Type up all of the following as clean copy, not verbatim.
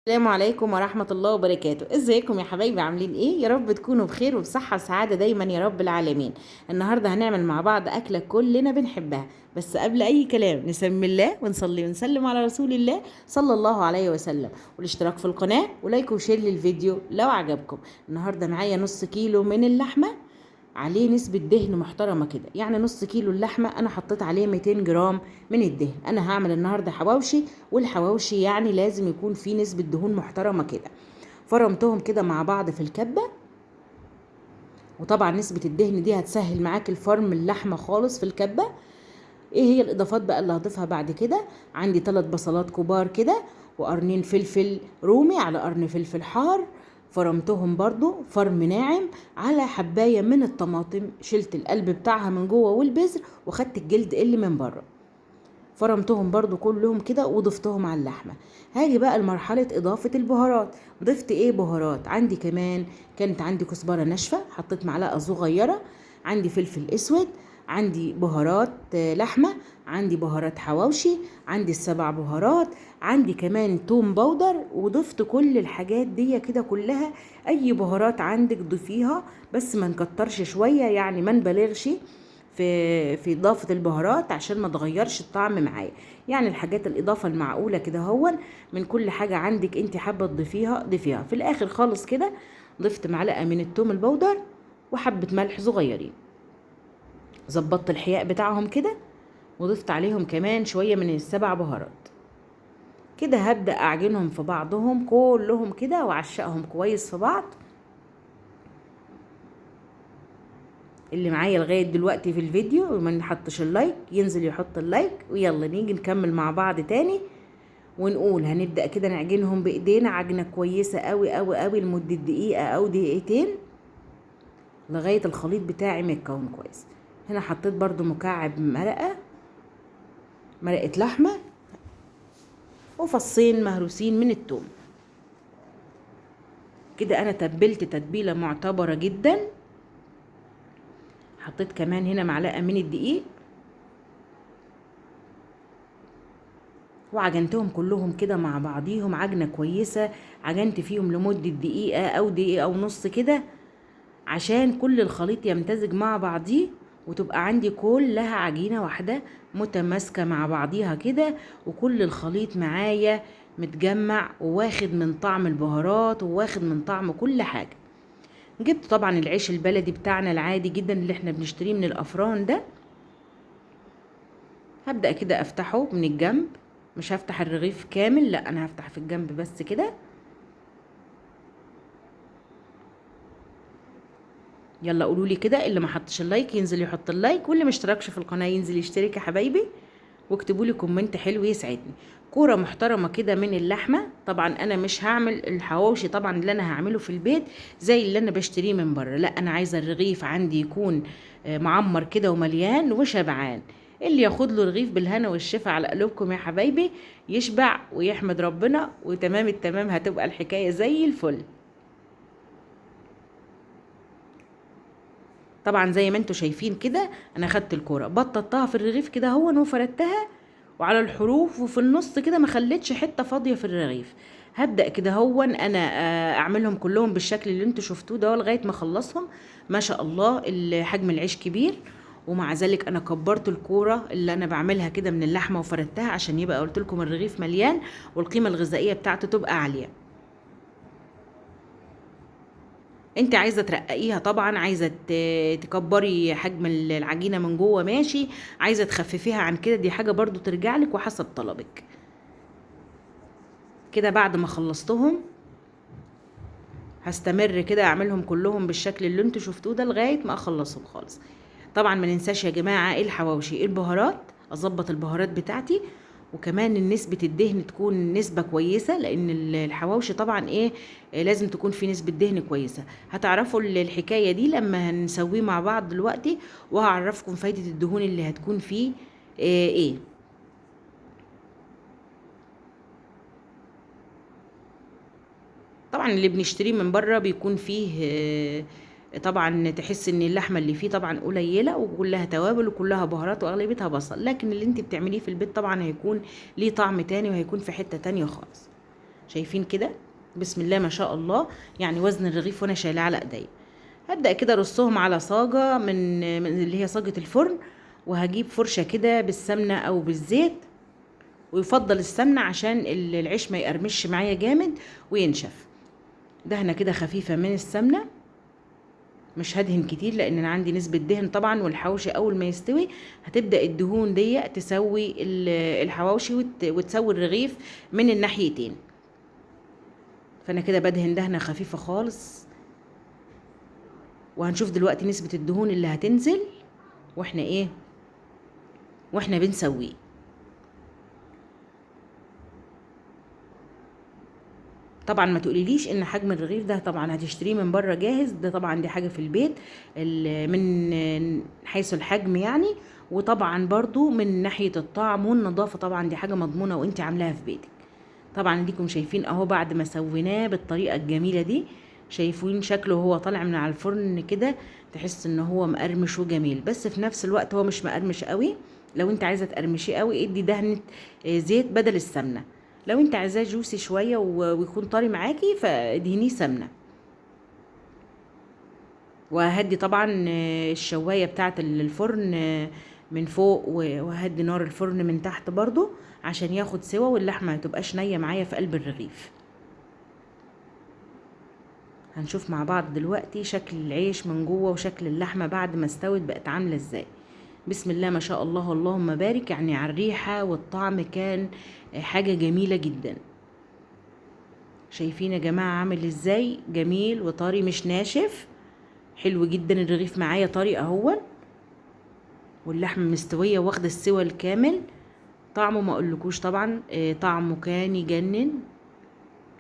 السلام عليكم ورحمة الله وبركاته. ازيكم يا حبايبي؟ عاملين ايه؟ يا رب تكونوا بخير وبصحة وسعادة دايما يا رب العالمين. النهاردة هنعمل مع بعض أكلة كلنا بنحبها، بس قبل أي كلام نسمي الله ونصلي ونسلم على رسول الله صلى الله عليه وسلم، والاشتراك في القناة ولايك وشير للفيديو لو عجبكم. النهاردة معايا نص كيلو من اللحمة، عليه نسبة دهن محترمة كده، يعني نص كيلو اللحمة أنا حطيت عليه 200 جرام من الدهن. أنا هعمل النهاردة حواوشي، والحواوشي يعني لازم يكون فيه نسبة دهون محترمة كده. فرمتهم كده مع بعض في الكبة، وطبعا نسبة الدهن دي هتسهل معاك الفرم اللحمة خالص في الكبة. ايه هي الاضافات بقى اللي هضيفها بعد كده؟ عندي 3 بصلات كبار كده، وقرنين فلفل رومي على قرن فلفل حار، فرمتهم برضو فرم ناعم، على حباية من الطماطم شلت القلب بتاعها من جوه والبذر، وخدت الجلد اللي من بره. فرمتهم برضو كلهم كده وضفتهم على اللحمة. هاجي بقى لمرحلة اضافة البهارات. ضفت ايه بهارات؟ عندي كمان كانت عندي كزبرة ناشفة، حطيت معلقة صغيرة، عندي فلفل اسود، عندي بهارات لحمة، عندي بهارات حواوشي، عندي السبع بهارات، عندي كمان توم باودر. وضفت كل الحاجات دي كده كلها. اي بهارات عندك ضيفيها، بس ما نكترش شوية، يعني ما نبالغش في اضافه البهارات عشان ما تغيرش الطعم معايا. يعني الحاجات الاضافه المعقوله كده هون، من كل حاجه عندك انت حابه تضيفيها ضيفيها. في الاخر خالص كده ضفت معلقه من التوم البودر وحبه ملح صغيرين، ظبطت الحياء بتاعهم كده، وضفت عليهم كمان شويه من السبع بهارات. كده هبدا اعجنهم في بعضهم كلهم كده واعشقهم كويس في بعض. اللي معايا لغاية دلوقتي في الفيديو وما نحطش اللايك ينزل يحط اللايك، ويلا نيجي نكمل مع بعض تاني. ونقول هنبدأ كده نعجنهم بإيدينا عجنة كويسة قوي قوي قوي لمدة دقيقة أو دقيقتين، لغاية الخليط بتاعي ما يتكون كويس. هنا حطيت برضو مكعب مرقة لحمة، وفصين مهروسين من التوم. كده أنا تبلت تتبيلة معتبرة جدا. حطيت كمان هنا معلقة من الدقيق، وعجنتهم كلهم كده مع بعضيهم عجنة كويسة. عجنت فيهم لمدة دقيقة أو دقيقة أو نص كده، عشان كل الخليط يمتزج مع بعضيه، وتبقى عندي كلها عجينة واحدة متماسكة مع بعضيها كده، وكل الخليط معايا متجمع وواخد من طعم البهارات وواخد من طعم كل حاجة. جبت طبعا العيش البلدي بتاعنا العادي جدا اللي احنا بنشتريه من الأفران ده. هبدأ كده افتحه من الجنب، مش هفتح الرغيف كامل، لا انا هفتح في الجنب بس كده. يلا قولوا لي كده، اللي ما حطش اللايك ينزل يحط اللايك، واللي ما اشتركش في القناه ينزل يشترك يا حبايبي، واكتبوا لي كومنت حلو يسعدني. كوره محترمه كده من اللحمه. طبعا انا مش هعمل الحواوشي طبعا اللي انا هعمله في البيت زي اللي انا بشتريه من بره، لا انا عايزه الرغيف عندي يكون معمر كده ومليان وشبعان. اللي ياخد له رغيف بالهنا والشفا على قلوبكم يا حبايبي، يشبع ويحمد ربنا، وتمام التمام هتبقى الحكايه زي الفل. طبعا زي ما انتوا شايفين كده، انا خدت الكوره بططتها في الرغيف كده هون وفردتها وعلى الحروف، وفي النص كده ما خليتش حته فاضيه في الرغيف. هبدا كده هون انا اعملهم كلهم بالشكل اللي انتوا شفتوه ده لغايه ما اخلصهم. ما شاء الله حجم العيش كبير، ومع ذلك انا كبرت الكوره اللي انا بعملها كده من اللحمه وفردتها عشان يبقى قلت لكم الرغيف مليان والقيمه الغذائيه بتاعته تبقى عاليه. انت عايزه ترققيها طبعا، عايزه تكبري حجم العجينه من جوه ماشي، عايزه تخففيها عن كده دي حاجه برضو ترجع لك وحسب طلبك. كده بعد ما خلصتهم هستمر كده اعملهم كلهم بالشكل اللي انتوا شفتوه ده لغايه ما اخلصهم خالص. طبعا ما ننساش يا جماعه ايه الحواوشي، ايه البهارات، اظبط البهارات بتاعتي، وكمان نسبة الدهن تكون نسبة كويسة، لأن الحواوشي طبعا إيه لازم تكون في نسبة دهن كويسة. هتعرفوا الحكاية دي لما هنسويه مع بعض دلوقتي، وهعرفكم فايدة الدهون اللي هتكون فيه إيه. طبعا اللي بنشتريه من بره بيكون فيه طبعا تحس ان اللحمه اللي فيه طبعا قليله وكلها توابل وكلها بهارات واغلبيتها بصل، لكن اللي انت بتعمليه في البيت طبعا هيكون ليه طعم تاني وهيكون في حته تانية خالص. شايفين كده؟ بسم الله ما شاء الله، يعني وزن الرغيف وانا شايلاه على ايديا. هبدأ كده ارصهم على صاجة من اللي هي صاجة الفرن، وهجيب فرشة كده بالسمنة او بالزيت، ويفضل السمنة عشان العيش ما يقرمش معايا جامد وينشف. دهنة كده خفيفة من السمنة، مش هدهن كتير لان انا عندي نسبة دهن طبعا، والحواوشي اول ما يستوي هتبدأ الدهون دي تسوي الحواوشي وتسوي الرغيف من الناحيتين. فانا كده بدهن دهنة خفيفة خالص، وهنشوف دلوقتي نسبة الدهون اللي هتنزل واحنا بنسويه. طبعا ما تقوليليش ان حجم الرغيف ده طبعا هتشتريه من بره جاهز، ده طبعا دي حاجه في البيت من حيث الحجم يعني، وطبعا برضو من ناحيه الطعم والنظافه طبعا دي حاجه مضمونه وانت عاملاها في بيتك. طبعا اديكم شايفين اهو بعد ما سويناه بالطريقه الجميله دي، شايفين شكله وهو طالع من على الفرن كده، تحس ان هو مقرمش وجميل، بس في نفس الوقت هو مش مقرمش قوي. لو انت عايزه تقرمشيه قوي ادي دهنه زيت بدل السمنه. لو انت عايزاه جوسي شويه ويكون طري معاكي فادهنيه سمنه. وهدي طبعا الشوايه بتاعه الفرن من فوق، وهدي نار الفرن من تحت برضو عشان ياخد سوا واللحمه ما تبقاش نيه معايا في قلب الرغيف. هنشوف مع بعض دلوقتي شكل العيش من جوه وشكل اللحمه بعد ما استوت بقت عامله ازاي. بسم الله ما شاء الله اللهم بارك، يعني على الريحه والطعم كان حاجه جميله جدا. شايفين يا جماعه عامل ازاي؟ جميل وطري مش ناشف، حلو جدا. الرغيف معايا طري اهو، واللحمه مستويه واخده السوى الكامل. طعمه ما اقولكوش طبعا، طعمه كان يجنن،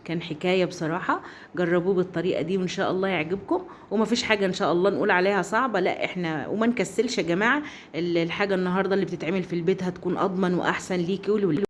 كان حكايه بصراحه. جربوه بالطريقه دي وان شاء الله يعجبكم، وما فيش حاجه ان شاء الله نقول عليها صعبه، لا احنا وما نكسلش يا جماعه. الحاجه النهارده اللي بتتعمل في البيت هتكون اضمن واحسن ليكي